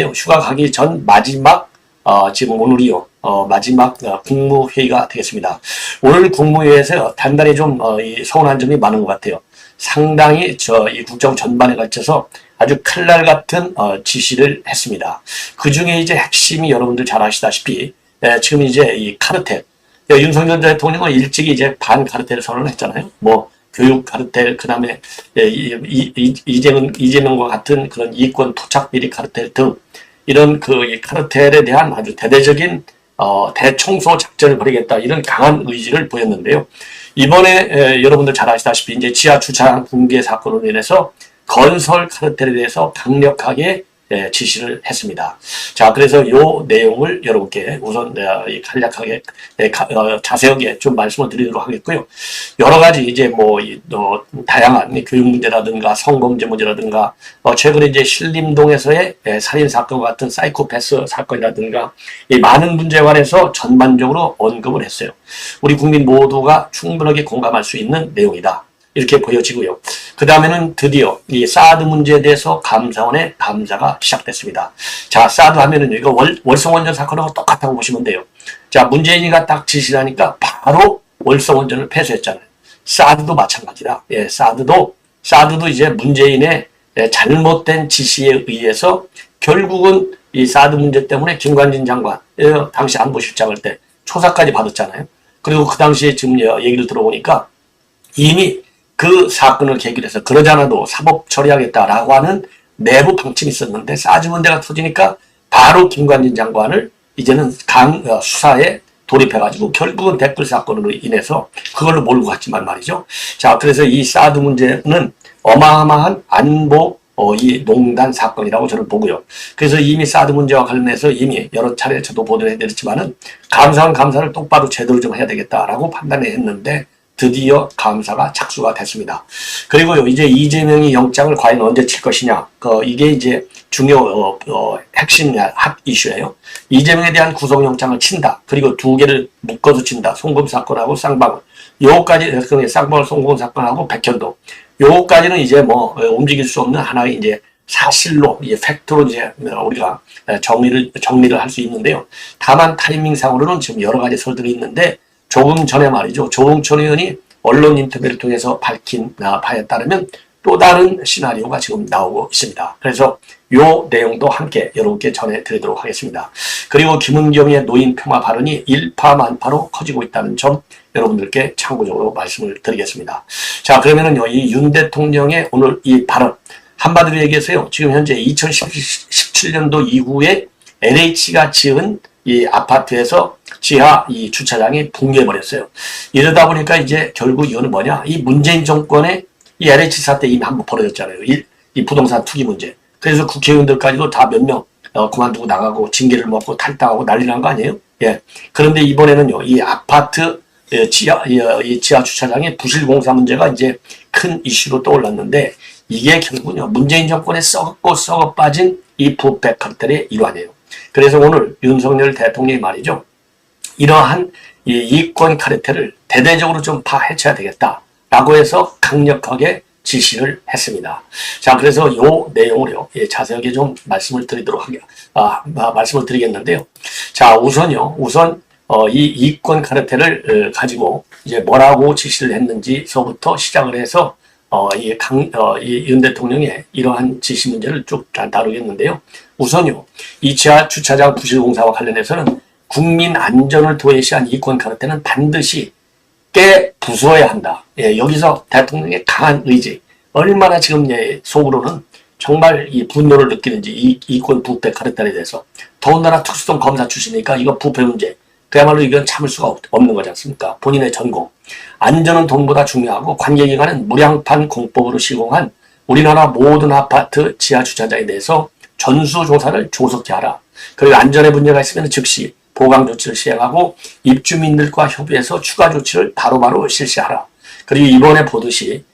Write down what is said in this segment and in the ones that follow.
휴가 가기 전 마지막 지금 오늘이요. 마지막 국무회의가 되겠습니다. 오늘 국무회의에서 단단히 좀 서운한 점이 많은 것 같아요. 상당히 이 국정 전반에 걸쳐서 아주 칼날 같은 지시를 했습니다. 그 중에 이제 핵심이 여러분들 잘 아시다시피 지금 이제 이 카르텔, 윤석열 대통령은 일찍이 이제 반카르텔 선언을 했잖아요. 뭐 교육 카르텔, 그 다음에 이재명과 같은 그런 이권 토착 비리 카르텔 등 이런 이 카르텔에 대한 아주 대대적인 대청소 작전을 벌이겠다, 이런 강한 의지를 보였는데요. 이번에 여러분들 잘 아시다시피 이제 지하 주차장 붕괴 사건으로 인해서 건설 카르텔에 대해서 강력하게 지시를 했습니다. 자, 그래서 요 내용을 여러분께 우선 간략하게 자세하게 좀 말씀을 드리도록 하겠고요. 여러 가지 이제 다양한 교육 문제라든가 성범죄 문제라든가 최근에 이제 신림동에서의 살인 사건 같은 사이코패스 사건이라든가 이 많은 문제에 관해서 전반적으로 언급을 했어요. 우리 국민 모두가 충분하게 공감할 수 있는 내용이다, 이렇게 보여지고요. 그 다음에는 드디어 이 사드 문제에 대해서 감사원의 감사가 시작됐습니다. 자, 사드 하면은 이거 월성원전 사건하고 똑같다고 보시면 돼요. 자, 문재인이가 딱 지시를 하니까 바로 월성원전을 폐쇄했잖아요. 사드도 마찬가지다. 예, 사드도 이제 문재인의 잘못된 지시에 의해서 결국은 이 사드 문제 때문에 김관진 장관, 당시 안보실장할 때 초사까지 받았잖아요. 그리고 그 당시에 지금 얘기를 들어보니까 이미 그 사건을 계기로 해서 그러지 않아도 사법 처리하겠다라고 하는 내부 방침이 있었는데 사드 문제가 터지니까 바로 김관진 장관을 이제는 수사에 돌입해가지고 결국은 댓글 사건으로 인해서 그걸로 몰고 갔지만 말이죠. 자, 그래서 이 사드 문제는 어마어마한 안보 이 농단 사건이라고 저는 보고요. 그래서 이미 사드 문제와 관련해서 이미 여러 차례 저도 보도를 해드렸지만은 감사원 감사를 똑바로 제대로 좀 해야 되겠다라고 판단했는데 드디어 감사가 착수가 됐습니다. 그리고요, 이제 이재명이 영장을 과연 언제 칠 것이냐, 이게 이제 중요 핵심 핫 이슈예요. 이재명에 대한 구속영장을 친다, 그리고 두 개를 묶어서 친다. 송금 사건하고 쌍방울, 요거까지 쌍방울 송금 사건하고 백현도, 요거까지는 이제 움직일 수 없는 하나의 이제 사실로, 이제 팩트로 이제 우리가 정리를 할 수 있는데요. 다만 타이밍상으로는 지금 여러 가지 설들이 있는데, 조금 전에 말이죠, 조홍천 의원이 언론 인터뷰를 통해서 밝힌 바에 따르면 또 다른 시나리오가 지금 나오고 있습니다. 그래서 요 내용도 함께 여러분께 전해드리도록 하겠습니다. 그리고 김은경의 노인 폄하 발언이 일파만파로 커지고 있다는 점 여러분들께 참고적으로 말씀을 드리겠습니다. 자, 그러면은요, 이 윤 대통령의 오늘 이 발언, 한마디로 얘기해서요, 지금 현재 2017년도 이후에 LH가 지은 이 아파트에서 지하 이 주차장이 붕괴해버렸어요. 이러다 보니까 이제 결국 이거는 뭐냐, 이 문재인 정권의 이 LH 사태 이미 한번 벌어졌잖아요. 이 부동산 투기 문제. 그래서 국회의원들까지도 다 몇 명 그만두고 나가고 징계를 먹고 탈당하고 난리 난 거 아니에요? 예. 그런데 이번에는요, 이 아파트 지하 주차장의 부실 공사 문제가 이제 큰 이슈로 떠올랐는데, 이게 결국은요, 문재인 정권에 썩어 빠진 이 부패 카르텔의 일환이에요. 그래서 오늘 윤석열 대통령이 말이죠, 이러한 이 이권 카르텔을 대대적으로 좀 해쳐야 되겠다라고 해서 강력하게 지시를 했습니다. 자, 그래서 요 내용을요, 자세하게 좀 말씀을 드리겠는데요. 자, 우선 이 이권 카르텔을 가지고 이제 뭐라고 지시를 했는지서부터 시작을 해서 이 윤 대통령의 이러한 지시 문제를 쭉 다루겠는데요. 우선요, 이 지하 주차장 부실 공사와 관련해서는 국민 안전을 도외시한 이권 카르텔은 반드시 부숴야 한다. 예, 여기서 대통령의 강한 의지, 얼마나 지금 속으로는 정말 이 분노를 느끼는지, 이권 부패 카르텔에 대해서. 더군다나 특수성 검사 출신이니까 이거 부패 문제, 그야말로 이건 참을 수가 없는 거지 않습니까? 본인의 전공. 안전은 돈보다 중요하고 관계기관은 무량판 공법으로 시공한 우리나라 모든 아파트 지하 주차장에 대해서 전수조사를 조속히 하라. 그리고 안전에 문제가 있으면 즉시 보강 조치를 시행하고 입주민들과 협의해서 추가 조치를 바로바로 실시하라. 그리고 이번에 보듯이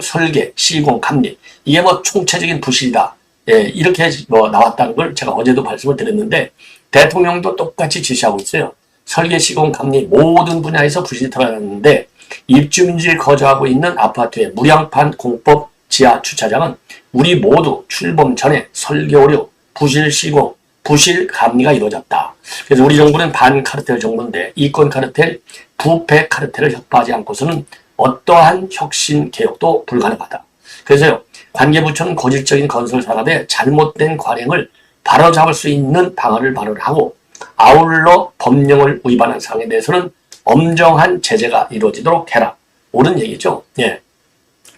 설계, 시공, 감리, 이게 총체적인 부실이다. 예, 이렇게 나왔다는 걸 제가 어제도 말씀을 드렸는데, 대통령도 똑같이 지시하고 있어요. 설계, 시공, 감리 모든 분야에서 부실이 드러났는데, 입주민들이 거주하고 있는 아파트의 무량판 공법 지하 주차장은 우리 모두 출범 전에 설계 오류, 부실 시공, 부실 감리가 이루어졌다. 그래서 우리 정부는 반카르텔 정부인데 이권 카르텔, 부패 카르텔을 협파하지 않고서는 어떠한 혁신 개혁도 불가능하다. 그래서요, 관계부처는 고질적인 건설 산업의 잘못된 관행을 바로잡을 수 있는 방안을 마련하고 아울러 법령을 위반한 사항에 대해서는 엄정한 제재가 이루어지도록 해라. 옳은 얘기죠. 예.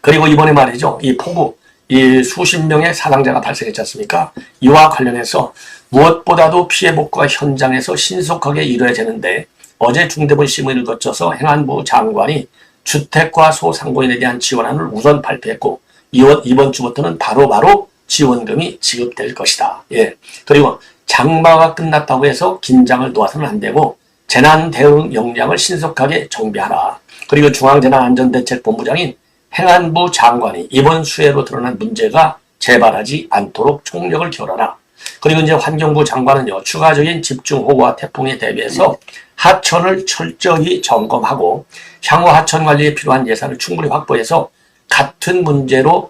그리고 이번에 말이죠. 이 폭우, 이 수십 명의 사상자가 발생했지 않습니까? 이와 관련해서 무엇보다도 피해 복구가 현장에서 신속하게 이루어야 되는데 어제 중대본 심의를 거쳐서 행안부 장관이 주택과 소상공인에 대한 지원안을 우선 발표했고 이번 주부터는 바로바로 지원금이 지급될 것이다. 예. 그리고 장마가 끝났다고 해서 긴장을 놓아서는 안 되고 재난 대응 역량을 신속하게 정비하라. 그리고 중앙재난안전대책본부장인 행안부 장관이 이번 수해로 드러난 문제가 재발하지 않도록 총력을 기울여라. 그리고 이제 환경부 장관은요, 추가적인 집중호우와 태풍에 대비해서 하천을 철저히 점검하고 향후 하천 관리에 필요한 예산을 충분히 확보해서 같은 문제가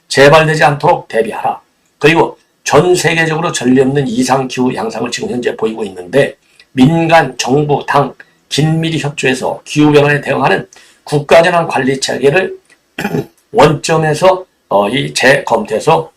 재발되지 않도록 대비하라. 그리고 전 세계적으로 전례 없는 이상기후 양상을 지금 현재 보이고 있는데 민간, 정부, 당 긴밀히 협조해서 기후변화에 대응하는 국가재난 관리 체계를 원점에서 재검토해서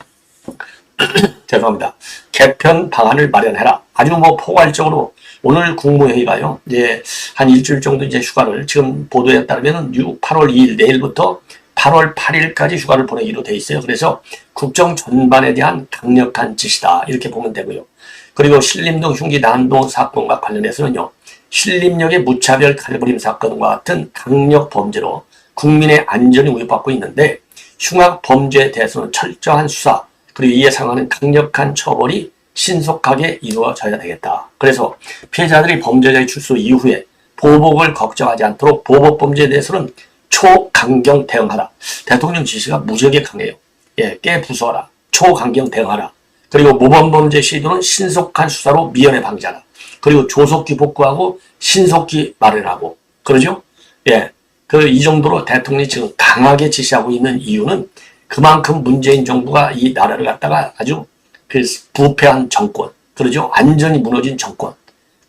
죄송합니다. 개편 방안을 마련해라. 아주 포괄적으로 오늘 국무회의가요. 이제 한 일주일 정도 이제 휴가를 지금 보도에 따르면 8월 2일 내일부터 8월 8일까지 휴가를 보내기로 돼 있어요. 그래서 국정 전반에 대한 강력한 지시다. 이렇게 보면 되고요. 그리고 신림동 흉기 난동 사건과 관련해서는요. 신림역의 무차별 칼부림 사건과 같은 강력 범죄로 국민의 안전이 위협받고 있는데 흉악 범죄에 대해서는 철저한 수사 그리고 이에 상하는 강력한 처벌이 신속하게 이루어져야 되겠다. 그래서 피해자들이 범죄자의 출소 이후에 보복을 걱정하지 않도록 보복범죄에 대해서는 초강경 대응하라. 대통령 지시가 무지하게 강해요. 예, 깨부숴라. 초강경 대응하라. 그리고 모범범죄 시도는 신속한 수사로 미연에 방지하라. 그리고 조속히 복구하고 신속히 마련하고 그러죠? 예, 이 정도로 대통령이 지금 강하게 지시하고 있는 이유는 그만큼 문재인 정부가 이 나라를 갖다가 아주 부패한 정권, 그러죠? 완전히 무너진 정권,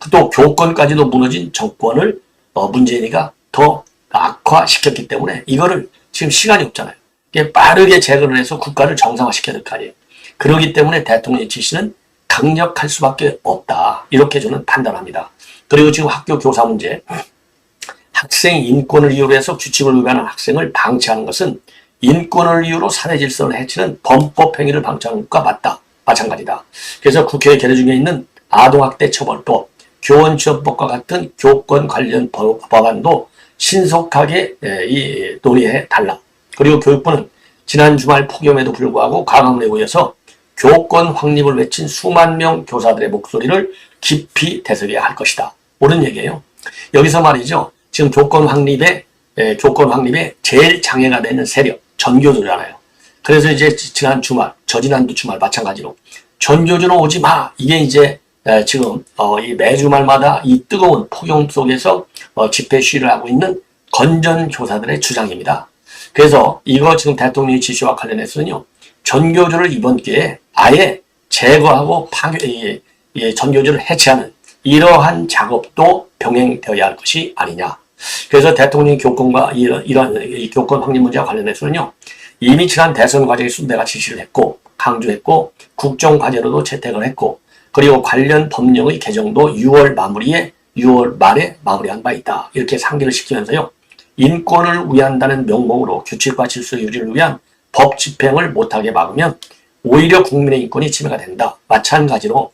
또 교권까지도 무너진 정권을 문재인이가 더 악화시켰기 때문에 이거를 지금 시간이 없잖아요. 빠르게 재건을 해서 국가를 정상화시켜야 될 거 아니에요. 그렇기 때문에 대통령의 지시는 강력할 수밖에 없다. 이렇게 저는 판단합니다. 그리고 지금 학교 교사 문제, 학생 인권을 이유로 해서 규칙을 위반한 학생을 방치하는 것은 인권을 이유로 사회 질서를 해치는 범법 행위를 방치하는 것과 맞다. 마찬가지다. 그래서 국회에 계류 중에 있는 아동학대 처벌법, 교원지원법과 같은 교권 관련 법안도 신속하게 논의해 달라. 그리고 교육부는 지난 주말 폭염에도 불구하고 강화문에 모여서 교권 확립을 외친 수만 명 교사들의 목소리를 깊이 되새겨야 할 것이다. 옳은 얘기예요. 여기서 말이죠. 지금 교권 확립에 제일 장애가 되는 세력, 전교조잖아요. 그래서 이제 지난 주말, 저지난주 주말 마찬가지로 전교조는 오지 마. 이게 이제 지금 이 매주말마다 이 뜨거운 폭염 속에서 집회 시위를 하고 있는 건전 교사들의 주장입니다. 그래서 이거 지금 대통령의 지시와 관련해서는요. 전교조를 이번 기회에 아예 제거하고 전교조를 해체하는 이러한 작업도 병행되어야 할 것이 아니냐. 그래서 대통령의 교권과 이런 교권 확립 문제와 관련해서는요. 이미 지난 대선 과정에서 내가 지시를 했고 강조했고 국정과제로도 채택을 했고 그리고 관련 법령의 개정도 6월 말에 마무리한 바 있다. 이렇게 상기를 시키면서요. 인권을 위한다는 명목으로 규칙과 질서 유지를 위한 법 집행을 못하게 막으면 오히려 국민의 인권이 침해가 된다. 마찬가지로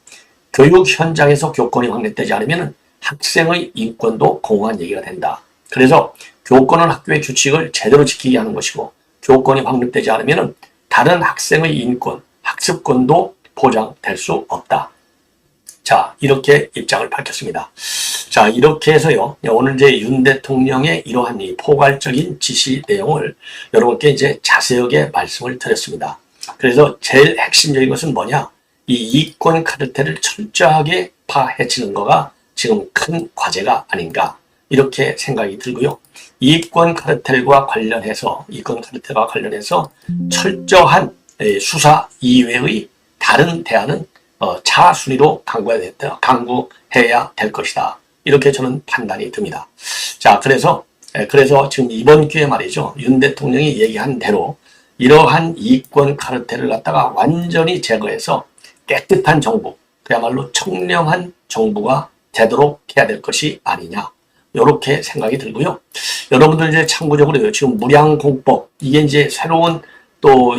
교육 현장에서 교권이 확립되지 않으면 학생의 인권도 공허한 얘기가 된다. 그래서 교권은 학교의 규칙을 제대로 지키게 하는 것이고 교권이 확립되지 않으면 다른 학생의 인권, 학습권도 보장될 수 없다. 자, 이렇게 입장을 밝혔습니다. 자, 이렇게 해서요. 오늘 이제 윤 대통령의 이러한 이 포괄적인 지시 내용을 여러분께 이제 자세하게 말씀을 드렸습니다. 그래서 제일 핵심적인 것은 뭐냐? 이 이권 카르텔을 철저하게 파헤치는 거가 지금 큰 과제가 아닌가 이렇게 생각이 들고요. 이권 카르텔과 관련해서 철저한 수사 이외의 다른 대안은 차순위로 강구해야 될 것이다. 이렇게 저는 판단이 듭니다. 자, 그래서 지금 이번 기회에 말이죠. 윤 대통령이 얘기한 대로 이러한 이권 카르텔을 갖다가 완전히 제거해서 깨끗한 정부, 그야말로 청렴한 정부가 되도록 해야 될 것이 아니냐. 이렇게 생각이 들고요. 여러분들 이제 참고적으로 지금 무량공법, 이게 이제 새로운 또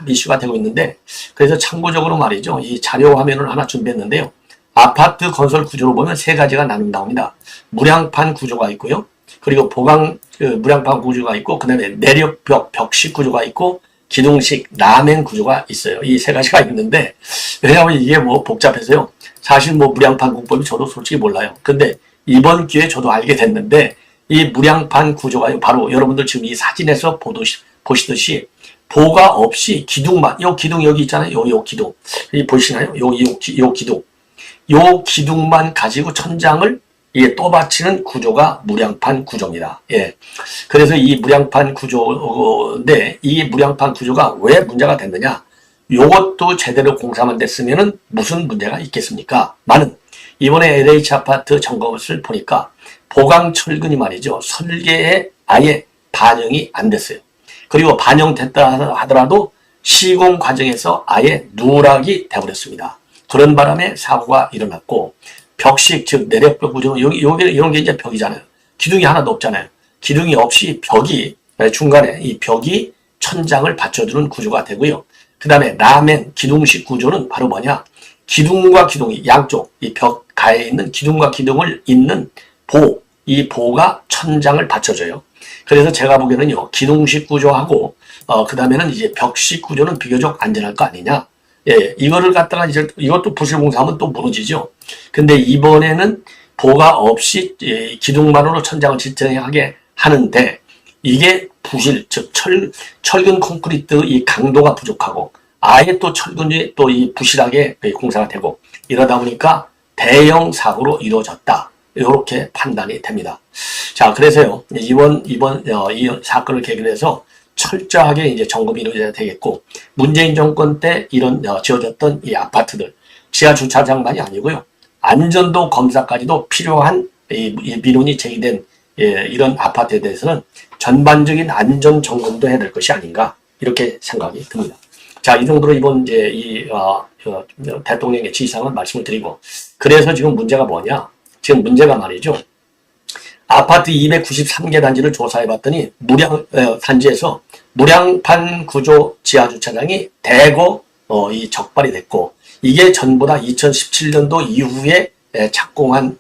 이슈가 되고 있는데, 그래서 참고적으로 말이죠. 이 자료 화면을 하나 준비했는데요. 아파트 건설 구조로 보면 세 가지가 나눈다옵니다. 무량판 구조가 있고요. 그리고 무량판 구조가 있고, 그 다음에 내력벽, 벽식 구조가 있고, 기둥식 라멘 구조가 있어요. 이 세 가지가 있는데, 왜냐하면 이게 뭐 복잡해서요. 사실 뭐 무량판 공법이 저도 솔직히 몰라요. 근데 이번 기회에 저도 알게 됐는데, 이 무량판 구조가 바로 여러분들 지금 이 사진에서 보시듯이 보가 없이 기둥만, 요 기둥 여기 있잖아요. 요 기둥. 이 보시나요? 요 기둥. 요 기둥만 가지고 천장을 떠받치는 구조가 무량판 구조입니다. 예. 그래서 이 무량판 구조인데, 이 무량판 구조가 왜 문제가 됐느냐? 요것도 제대로 공사만 됐으면은 무슨 문제가 있겠습니까? 많은 이번에 LH 아파트 점검을 보니까 보강 철근이 말이죠. 설계에 아예 반영이 안 됐어요. 그리고 반영됐다 하더라도 시공 과정에서 아예 누락이 되어버렸습니다. 그런 바람에 사고가 일어났고, 벽식, 즉 내력벽 구조는 이런 게 이제 벽이잖아요. 기둥이 하나도 없잖아요. 기둥이 없이 중간에 이 벽이 천장을 받쳐주는 구조가 되고요. 그 다음에 라멘 기둥식 구조는 바로 뭐냐? 기둥과 기둥이 양쪽 이 벽 가에 있는 기둥과 기둥을 잇는 이 보가 천장을 받쳐줘요. 그래서 제가 보기에는요, 기둥식 구조하고 그 다음에는 이제 벽식 구조는 비교적 안전할 거 아니냐? 예, 이거를 갖다가 이것도 부실공사하면 또 무너지죠. 근데 이번에는 보가 없이 기둥만으로 천장을 지탱하게 하는데, 이게 부실, 즉 철근 콘크리트 이 강도가 부족하고, 아예 또 철근이 또 이 부실하게 공사가 되고, 이러다 보니까 대형 사고로 이루어졌다. 이렇게 판단이 됩니다. 자, 그래서요, 이번 이 사건을 계기로 해서 철저하게 이제 점검이 이루어져야 되겠고, 문재인 정권 때 이런 지어졌던 이 아파트들, 지하 주차장만이 아니고요, 안전도 검사까지도 필요한 이 민원이 제기된 이런 아파트에 대해서는 전반적인 안전 점검도 해야 될 것이 아닌가, 이렇게 생각이 듭니다. 자, 이 정도로 이번 이제 대통령의 지시사항을 말씀을 드리고, 그래서 지금 문제가 뭐냐? 지금 문제가 말이죠. 아파트 293개 단지를 조사해 봤더니 단지에서 무량판 구조 지하주차장이 대거 이 적발이 됐고, 이게 전부 다 2017년도 이후에 착공한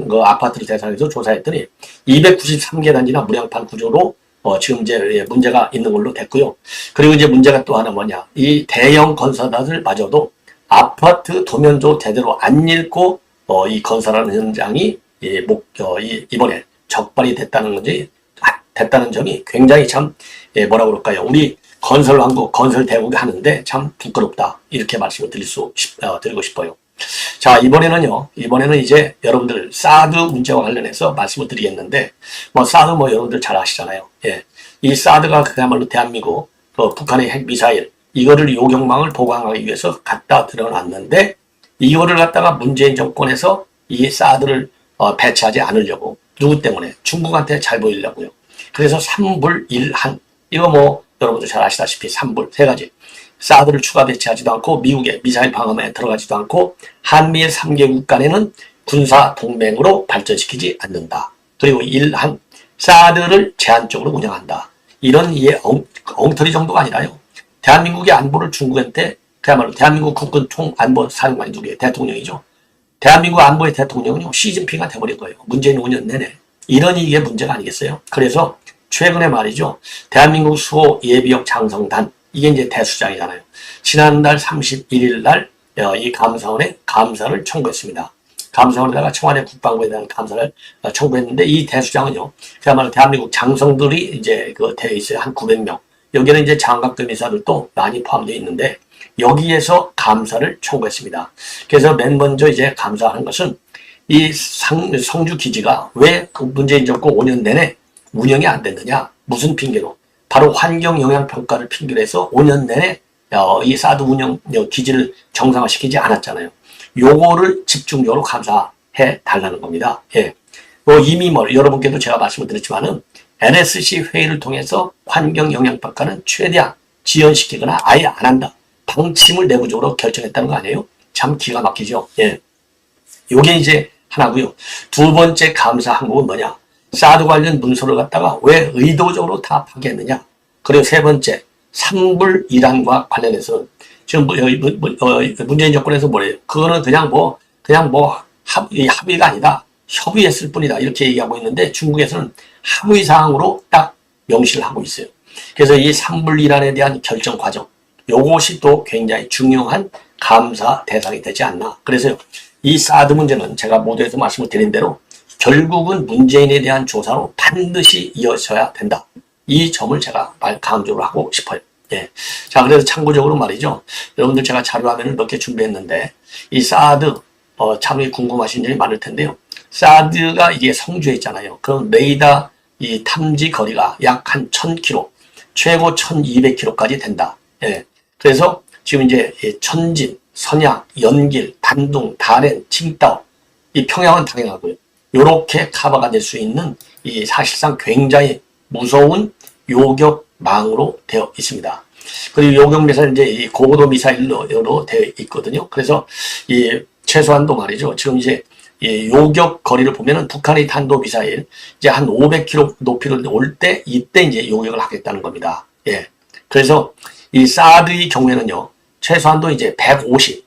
그 아파트를 대상해서 조사했더니 293개 단지나 무량판 구조로 지금 이제 문제가 있는 걸로 됐고요. 그리고 이제 문제가 또 하나 뭐냐? 이 대형 건설사들마저도 아파트 도면조 제대로 안 읽고 이 건설하는 현장이 이번에 적발이 됐다는 점이 굉장히 참 뭐라 그럴까요? 우리 건설왕국, 건설대국이 하는데 참 부끄럽다, 이렇게 말씀을 드리고 싶어요. 자, 이번에는 이제 여러분들 사드 문제와 관련해서 말씀을 드리겠는데, 사드 여러분들 잘 아시잖아요. 예. 이 사드가 그야말로 대한민국 북한의 핵미사일 이거를 요격망을 보강하기 위해서 갖다 들어놨는데, 이거를 갖다가 문재인 정권에서 이 사드를 배치하지 않으려고, 누구 때문에? 중국한테 잘 보이려고요. 그래서 3불 1한, 이거 여러분들 잘 아시다시피 3불 세 가지, 사드를 추가 배치하지도 않고, 미국의 미사일 방어망에 들어가지도 않고, 한미일 3개국 간에는 군사 동맹으로 발전시키지 않는다. 그리고 1한, 사드를 제한적으로 운영한다. 이런 엉터리 정도가 아니라요, 대한민국의 안보를 중국한테, 그야말로 대한민국 국군 총안보사령관이 누구예요? 대통령이죠. 대한민국 안보의 대통령은요, 시진핑가 돼버린 거예요. 문재인 5년 내내. 이게 문제가 아니겠어요? 그래서 최근에 말이죠, 대한민국 수호 예비역 장성단, 이게 이제 대수장이잖아요. 지난달 31일 날 이 감사원에 감사를 청구했습니다. 감사원에다가 청와대 국방부에 대한 감사를 청구했는데, 이 대수장은요, 그야말로 대한민국 장성들이 이제 되어 있어요. 한 900명. 여기는 이제 장갑급 미사들도 많이 포함되어 있는데, 여기에서 감사를 청구했습니다. 그래서 맨 먼저 이제 감사하는 것은 이 성주 기지가 왜 문재인 정권 5년 내내 운영이 안 됐느냐, 무슨 핑계로, 바로 환경영향평가를 핑계로 해서 5년 내내 이 사드 운영 기지를 정상화시키지 않았잖아요. 요거를 집중적으로 감사해 달라는 겁니다. 예. 이미 여러분께도 제가 말씀을 드렸지만은 NSC 회의를 통해서 환경영향평가는 최대한 지연시키거나 아예 안 한다. 방침을 내부적으로 결정했다는 거 아니에요? 참 기가 막히죠. 예. 요게 이제 하나고요. 두 번째 감사 항목은 뭐냐? 사드 관련 문서를 갖다가 왜 의도적으로 다 파기했느냐? 그리고 세 번째, 산불 이란과 관련해서 지금 문재인 정권에서 뭐래요? 그거는 그냥 합의가 아니다. 협의했을 뿐이다. 이렇게 얘기하고 있는데 중국에서는 합의 사항으로 딱 명시를 하고 있어요. 그래서 이 산불 이란에 대한 결정 과정, 요것이 또 굉장히 중요한 감사 대상이 되지 않나. 그래서요, 이 사드 문제는 제가 모두에서 말씀을 드린 대로 결국은 문재인에 대한 조사로 반드시 이어져야 된다. 이 점을 제가 강조를 하고 싶어요. 예. 자, 그래서 참고적으로 말이죠. 여러분들 제가 자료화면을 몇 개 준비했는데, 이 사드, 참 궁금하신 점이 많을 텐데요. 사드가 이게 성주에 있잖아요. 그럼 레이더 이 탐지 거리가 약 한 1000km, 최고 1200km까지 된다. 예. 그래서 지금 이제 천진, 선양, 연길, 단둥, 다롄, 칭따오, 이 평양은 당연하고요. 요렇게 커버가 될 수 있는 이 사실상 굉장히 무서운 요격망으로 되어 있습니다. 그리고 요격 미사일 이제 이 고고도 미사일로 되어 있거든요. 그래서 이 최소한도 말이죠. 지금 이제 이 요격 거리를 보면은 북한의 탄도 미사일 이제 한 500km 높이를 올 때 이때 이제 요격을 하겠다는 겁니다. 예. 그래서 이 사드의 경우에는요. 최소한도 이제 150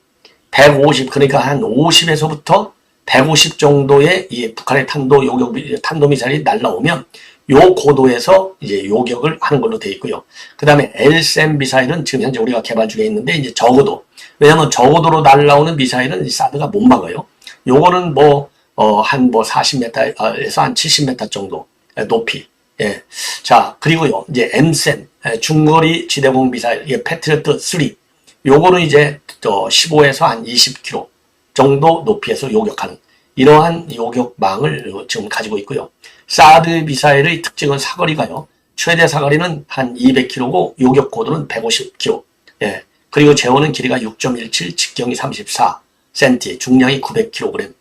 그러니까 한 50에서부터 150 정도의 이 북한의 탄도 미사일이 날라오면 요 고도에서 이제 요격을 하는 걸로 되어 있고요. 그 다음에 LSM 미사일은 지금 현재 우리가 개발 중에 있는데 이제 저고도, 왜냐하면 저고도로 날라오는 미사일은 이 사드가 못 막아요. 요거는 한 40m에서 한 70m 정도 높이. 예. 자, 그리고요, 이제 MSEM, 중거리 지대공 미사일, 이게 패트리어트 3. 요거는 이제 15에서 한 20km 정도 높이에서 요격하는 이러한 요격망을 지금 가지고 있고요. 사드 미사일의 특징은 사거리가요. 최대 사거리는 한 200km고 요격 고도는 150km. 예. 그리고 제원은 길이가 6.17, 직경이 34cm, 중량이 900kg.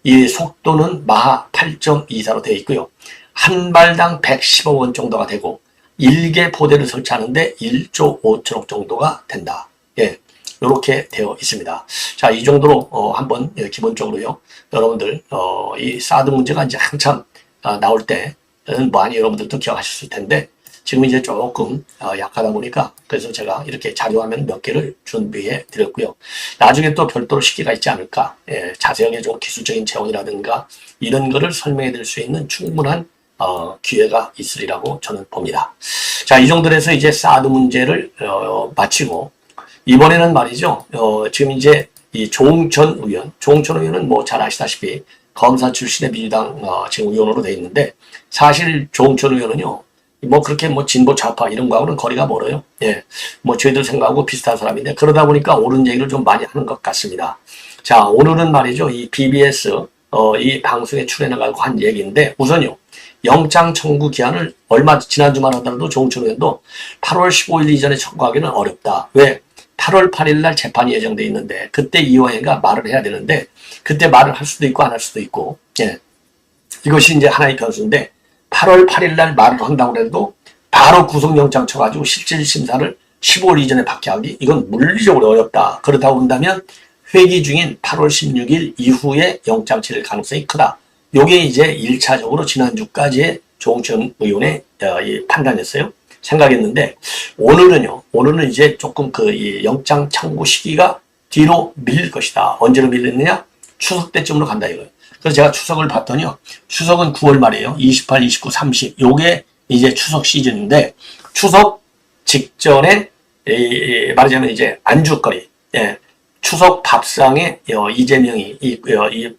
이 속도는 마하 8.24로 되어 있고요. 한 발당 110억 원 정도가 되고 1개 포대를 설치하는데 1조 5천억 정도가 된다. 예. 이렇게 되어 있습니다. 자, 이 정도로 한번 기본적으로요. 여러분들 이 사드 문제가 이제 한참 나올 때는 많이 여러분들도 기억하셨을 텐데 지금 이제 조금 약하다 보니까 그래서 제가 이렇게 자료화면 몇 개를 준비해 드렸고요. 나중에 또 별도로 시기가 있지 않을까. 예, 자세하게 좀 기술적인 재원이라든가 이런 거를 설명해 드릴 수 있는 충분한 기회가 있으리라고 저는 봅니다. 자, 이 정도로 해서 이제 사드 문제를 마치고 이번에는 말이죠. 지금 이제 이 조응천 의원은 뭐 잘 아시다시피 검사 출신의 민주당 지금 의원으로 돼 있는데 사실 조응천 의원은요. 뭐 그렇게 뭐 진보 좌파 이런 거하고는 거리가 멀어요. 예. 뭐 저희들 생각하고 비슷한 사람인데 그러다 보니까 옳은 얘기를 좀 많이 하는 것 같습니다. 자, 오늘은 말이죠. 이 BBS 이 방송에 출연해가지고 한 얘기인데 우선요. 영장 청구 기한을 지난주만 하더라도 조응천 의원도 8월 15일 이전에 청구하기는 어렵다. 왜? 8월 8일 날 재판이 예정돼 있는데 그때 이화영이가 말을 해야 되는데 그때 말을 할 수도 있고 안 할 수도 있고 예. 이것이 이제 하나의 변수인데 8월 8일 날 말을 한다고 해도 바로 구속영장 쳐가지고 실질심사를 15일 이전에 받게 하기 이건 물리적으로 어렵다. 그렇다고 본다면 회기 중인 8월 16일 이후에 영장 치를 가능성이 크다. 요게 이제 1차적으로 지난주까지의 조응천 의원의 판단이었어요. 생각했는데 오늘은 이제 조금 이 영장 청구 시기가 뒤로 밀릴 것이다. 언제로 밀리느냐? 추석 때쯤으로 간다 이거예요. 그래서 제가 추석을 봤더니요. 추석은 9월 말이에요. 28, 29, 30. 요게 이제 추석 시즌인데 추석 직전에 말하자면 이제 안주거리, 예, 추석 밥상에 이재명이 이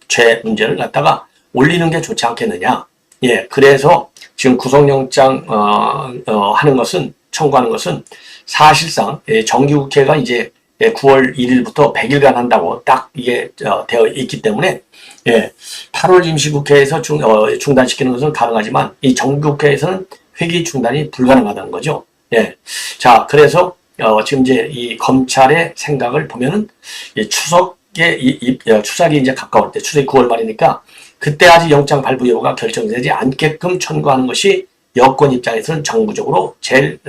죄 문제를 갖다가 올리는 게 좋지 않겠느냐. 예, 그래서 지금 구속영장 하는 것은 청구하는 것은 사실상 정기국회가 이제 9월 1일부터 100일간 한다고 딱 이게 되어 있기 때문에 예, 8월 임시국회에서 중단시키는 것은 가능하지만 이 정기국회에서는 회기 중단이 불가능하다는 거죠. 예. 자, 그래서 지금 이제 이 검찰의 생각을 보면은 추석이 이제 가까울 때, 추석이 9월 말이니까 그때 아직 영장 발부 여부가 결정되지 않게끔 청구하는 것이 여권 입장에서는 정부적으로 제일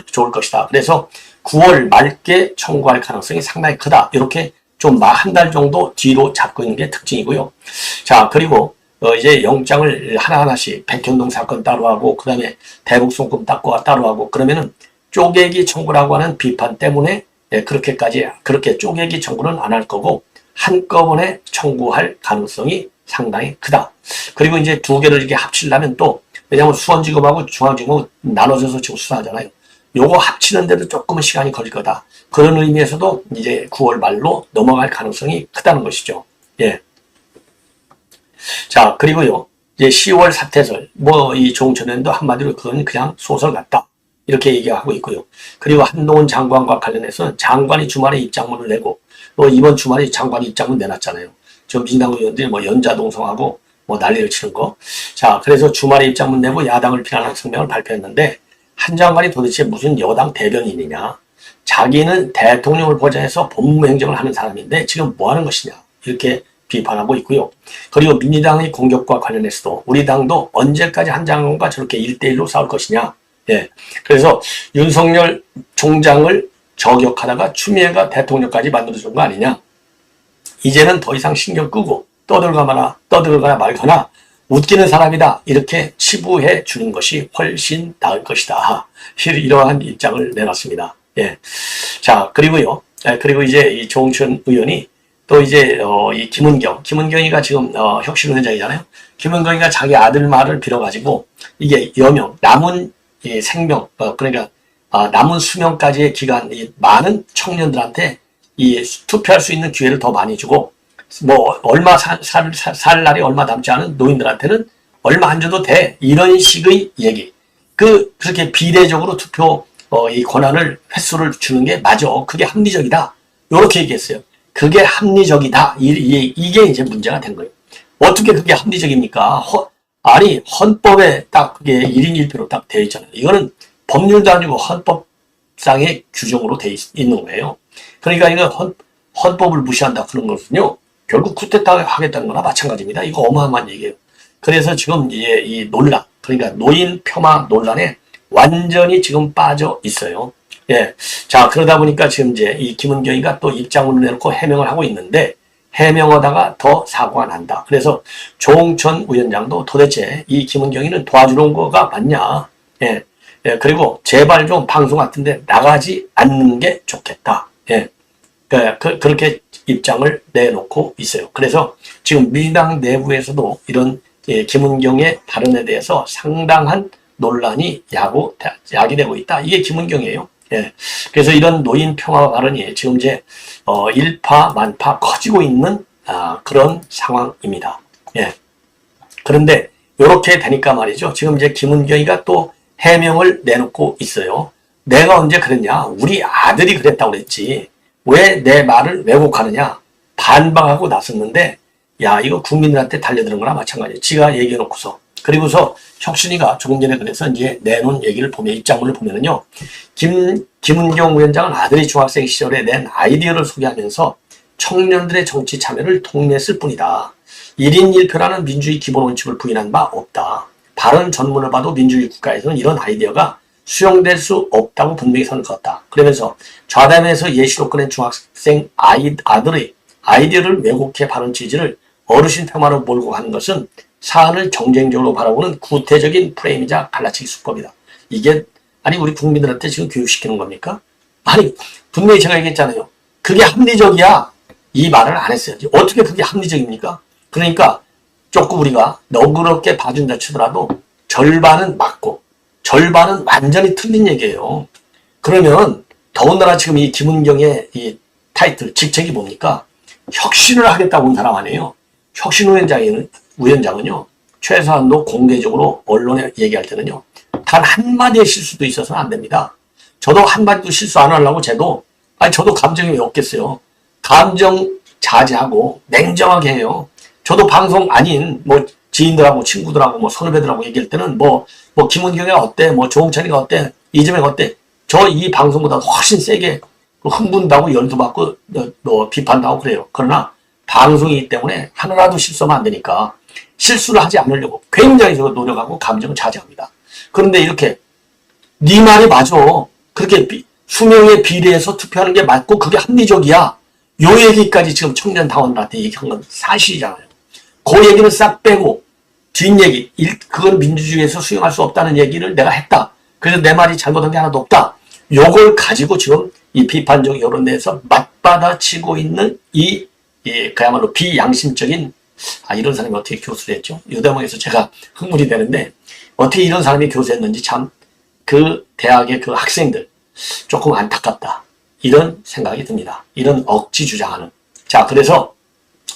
좋을 것이다. 그래서 9월 말께 청구할 가능성이 상당히 크다. 이렇게 좀 한 달 정도 뒤로 잡고 있는 게 특징이고요. 자, 그리고 이제 영장을 하나하나씩 백현동 사건 따로 하고 그다음에 대북송금 따로 하고 그러면은 쪼개기 청구라고 하는 비판 때문에 그렇게 쪼개기 청구는 안 할 거고 한꺼번에 청구할 가능성이 상당히 크다. 그리고 이제 두 개를 이렇게 합치려면 또 왜냐하면 수원지검하고 중앙지검은 나눠져서 지금 수사하잖아요. 요거 합치는데도 조금은 시간이 걸릴 거다. 그런 의미에서도 이제 9월 말로 넘어갈 가능성이 크다는 것이죠. 예. 자, 그리고요. 이제 10월 사태설, 이 조홍천 의원도 한마디로 그건 그냥 소설 같다. 이렇게 얘기하고 있고요. 그리고 한동훈 장관과 관련해서는 장관이 주말에 입장문을 내고, 이번 주말에 장관이 입장문 내놨잖아요. 저 민주당 의원들이 연자동성하고 난리를 치는 거. 자, 그래서 주말에 입장문 내고 야당을 비난하는 성명을 발표했는데, 한 장관이 도대체 무슨 여당 대변인이냐. 자기는 대통령을 보좌해서 법무행정을 하는 사람인데 지금 뭐 하는 것이냐. 이렇게 비판하고 있고요. 그리고 민주당의 공격과 관련해서도 우리 당도 언제까지 한 장관과 저렇게 1대1로 싸울 것이냐. 예. 그래서 윤석열 총장을 저격하다가 추미애가 대통령까지 만들어준 거 아니냐. 이제는 더 이상 신경 끄고 떠들거나 말거나 웃기는 사람이다. 이렇게 치부해 주는 것이 훨씬 나을 것이다. 이러한 입장을 내놨습니다. 예. 자, 그리고요. 그리고 이제 이 조홍천 의원이 또 이제 이 김은경이가 지금 혁신위원장이잖아요. 김은경이가 자기 아들 말을 빌어가지고 이게 여명 남은 생명 그러니까 남은 수명까지의 기간 많은 청년들한테 투표할 수 있는 기회를 더 많이 주고 얼마 살 날이 얼마 남지 않은 노인들한테는 얼마 안 줘도 돼. 이런 식의 얘기. 그렇게 비례적으로 투표 이 권한을 횟수를 주는 게 맞아. 그게 합리적이다. 요렇게 얘기했어요. 그게 합리적이다. 이게 이제 문제가 된 거예요. 어떻게 그게 합리적입니까? 아니, 헌법에 딱 그게 1인 1표로 딱 되어 있잖아요. 이거는 법률도 아니고 헌법상의 규정으로 되어 있는 거예요. 그러니까 이거 헌법을 무시한다 그런 것은요. 결국 쿠데타 하겠다는 거나 마찬가지입니다. 이거 어마어마한 얘기예요. 그래서 지금 이 논란, 그러니까 노인 폄하 논란에 완전히 지금 빠져 있어요. 예. 자, 그러다 보니까 지금 이제 이 김은경이가 또 입장문을 내놓고 해명을 하고 있는데 해명하다가 더 사고가 난다. 그래서 조홍천 위원장도 도대체 이 김은경이는 도와주러 온 거가 맞냐. 예. 예. 그리고 제발 좀 방송 같은데 나가지 않는 게 좋겠다. 예. 그렇게 입장을 내놓고 있어요. 그래서 지금 민주당 내부에서도 이런 김은경의 발언에 대해서 상당한 논란이 야기되고 있다. 이게 김은경이에요. 예. 그래서 이런 노인 평화 발언이 지금 이제 일파만파 커지고 있는 그런 상황입니다. 예. 그런데 이렇게 되니까 말이죠. 지금 이제 김은경이가 또 해명을 내놓고 있어요. 내가 언제 그랬냐? 우리 아들이 그랬다고 그랬지. 왜 내 말을 왜곡하느냐? 반박하고 나섰는데 야, 이거 국민들한테 달려드는 거나 마찬가지예요. 지가 얘기해놓고서. 그리고서 혁신이가 조금 전에 그래서 이제 내놓은 얘기를 보면, 입장문을 보면은요. 김은경 위원장은 아들이 중학생 시절에 낸 아이디어를 소개하면서 청년들의 정치 참여를 독려했을 뿐이다. 1인 1표라는 민주주의 기본 원칙을 부인한 바 없다. 발언 전문을 봐도 민주주의 국가에서는 이런 아이디어가 수용될 수 없다고 분명히 선을 그었다. 그러면서 좌담에서 예시로 꺼낸 중학생 아들의 아이디어를 왜곡해 발언 취지를 어르신 폄하로 몰고 가는 것은 사안을 정쟁적으로 바라보는 구태적인 프레임이자 갈라치기 수법이다. 이게 아니 우리 국민들한테 지금 교육시키는 겁니까? 아니 분명히 제가 얘기했잖아요. 그게 합리적이야. 이 말을 안 했어야지. 어떻게 그게 합리적입니까? 그러니까 조금 우리가 너그럽게 봐준다 치더라도 절반은 맞고 절반은 완전히 틀린 얘기예요. 그러면 더군다나 지금 이 김은경의 이 타이틀, 직책이 뭡니까? 혁신을 하겠다고 온 사람 아니에요. 혁신위원장은요. 최소한도 공개적으로 언론에 얘기할 때는요. 단 한마디의 실수도 있어서는 안 됩니다. 저도 한마디도 실수 안 하려고 저도 감정이 왜 없겠어요. 감정 자제하고 냉정하게 해요. 저도 방송 아닌 지인들하고 친구들하고 선후배들하고 얘기할 때는 김은경이가 어때? 조홍천이가 어때? 이재명이 어때? 저 이 방송보다 훨씬 세게 흥분도 열도 받고 비판도 하고 그래요. 그러나 방송이기 때문에 하나라도 실수하면 안 되니까 실수를 하지 않으려고 굉장히 노력하고 감정을 자제합니다. 그런데 이렇게 네 말이 맞아. 그렇게 수명에 비례해서 투표하는 게 맞고 그게 합리적이야. 요 얘기까지 지금 청년 당원들한테 얘기한 건 사실이잖아요. 그 얘기는 싹 빼고 뒷얘기, 그건 민주주의에서 수용할 수 없다는 얘기를 내가 했다. 그래서 내 말이 잘못한 게 하나도 없다. 요걸 가지고 지금 이 비판적 여론 내에서 맞받아치고 있는 그야말로 비양심적인, 이런 사람이 어떻게 교수를 했죠? 이 대목에서 제가 흥분이 되는데, 어떻게 이런 사람이 교수했는지 참 그 대학의 그 학생들 조금 안타깝다. 이런 생각이 듭니다. 이런 억지 주장하는. 자, 그래서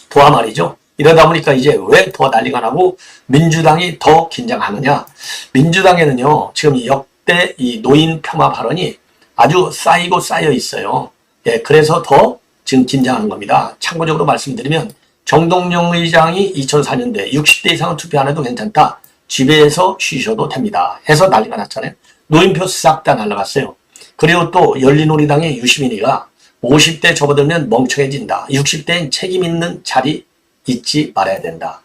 도와 말이죠. 이러다 보니까 이제 왜 더 난리가 나고 민주당이 더 긴장하느냐. 민주당에는요, 지금 역대 이 노인 폄하 발언이 아주 쌓이고 쌓여 있어요. 예, 그래서 더 지금 긴장하는 겁니다. 참고적으로 말씀드리면 정동영 의장이 2004년도에 60대 이상은 투표 안 해도 괜찮다. 집에서 쉬셔도 됩니다. 해서 난리가 났잖아요. 노인표 싹 다 날라갔어요. 그리고 또 열린우리당의 유시민이가 50대 접어들면 멍청해진다. 60대엔 책임 있는 자리 잊지 말아야 된다.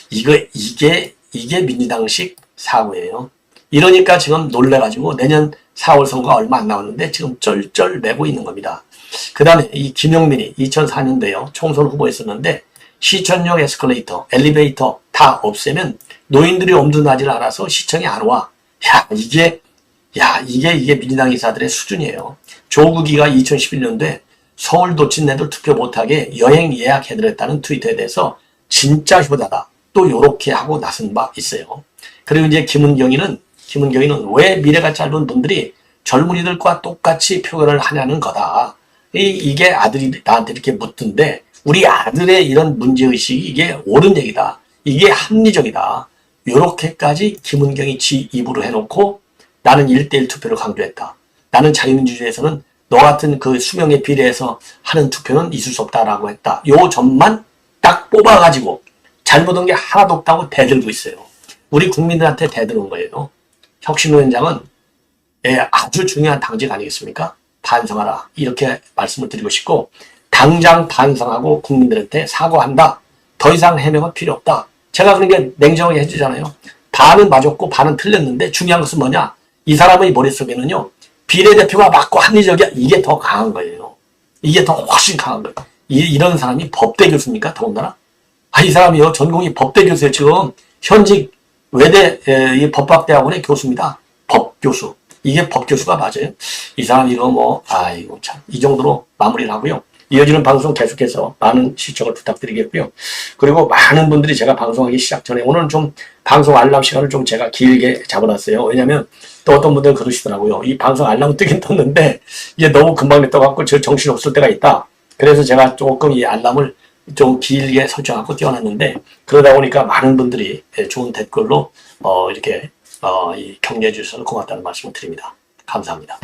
이게 민주당식 사고예요. 이러니까 지금 놀래가지고 내년 4월 선거가 얼마 안 남았는데 지금 쩔쩔 매고 있는 겁니다. 그 다음에 이 김용민이 2004년도에요. 총선 후보였었는데 시청역 에스컬레이터, 엘리베이터 다 없애면 노인들이 엄두나지를 않아서 시청에 안 와. 이게 민주당 인사들의 수준이에요. 조국이가 2011년도에 서울 도친내들 투표 못하게 여행 예약해드렸다는 트위터에 대해서 진짜 휴보다다. 또 요렇게 하고 나선 바 있어요. 그리고 이제 김은경이는 왜 미래가 짧은 분들이 젊은이들과 똑같이 표현을 하냐는 거다. 이게 아들이 나한테 이렇게 묻던데 우리 아들의 이런 문제의식이 이게 옳은 얘기다. 이게 합리적이다. 요렇게까지 김은경이 지 입으로 해놓고 나는 1대1 투표를 강조했다. 나는 자유민주주의에서는 너 같은 그 수명에 비례해서 하는 투표는 있을 수 없다라고 했다. 요 점만 딱 뽑아가지고 잘못한 게 하나도 없다고 대들고 있어요. 우리 국민들한테 대드는 거예요. 혁신위원장은 아주 중요한 당직 아니겠습니까? 반성하라. 이렇게 말씀을 드리고 싶고 당장 반성하고 국민들한테 사과한다. 더 이상 해명은 필요 없다. 제가 그런 게 냉정하게 해주잖아요. 반은 맞았고 반은 틀렸는데 중요한 것은 뭐냐? 이 사람의 머릿속에는요. 비례대표가 맞고 합리적이야. 이게 더 강한 거예요. 이게 더 훨씬 강한 거예요. 이런 사람이 법대 교수입니까? 더군다나? 이 사람이요. 전공이 법대 교수예요. 지금 현직 외대 법학대학원의 교수입니다. 법교수. 이게 법교수가 맞아요? 이 사람 이거 아이고 참. 이 정도로 마무리를 하고요. 이어지는 방송 계속해서 많은 시청을 부탁드리겠고요. 그리고 많은 분들이 제가 방송하기 시작 전에 오늘은 좀 방송 알람 시간을 좀 제가 길게 잡아놨어요. 왜냐면 또 어떤 분들은 그러시더라고요. 이 방송 알람 뜨긴 떴는데 이게 너무 금방 떠갖고 저 정신이 없을 때가 있다. 그래서 제가 조금 이 알람을 좀 길게 설정하고 띄워놨는데 그러다 보니까 많은 분들이 좋은 댓글로 이렇게 격려해 주셔서 고맙다는 말씀을 드립니다. 감사합니다.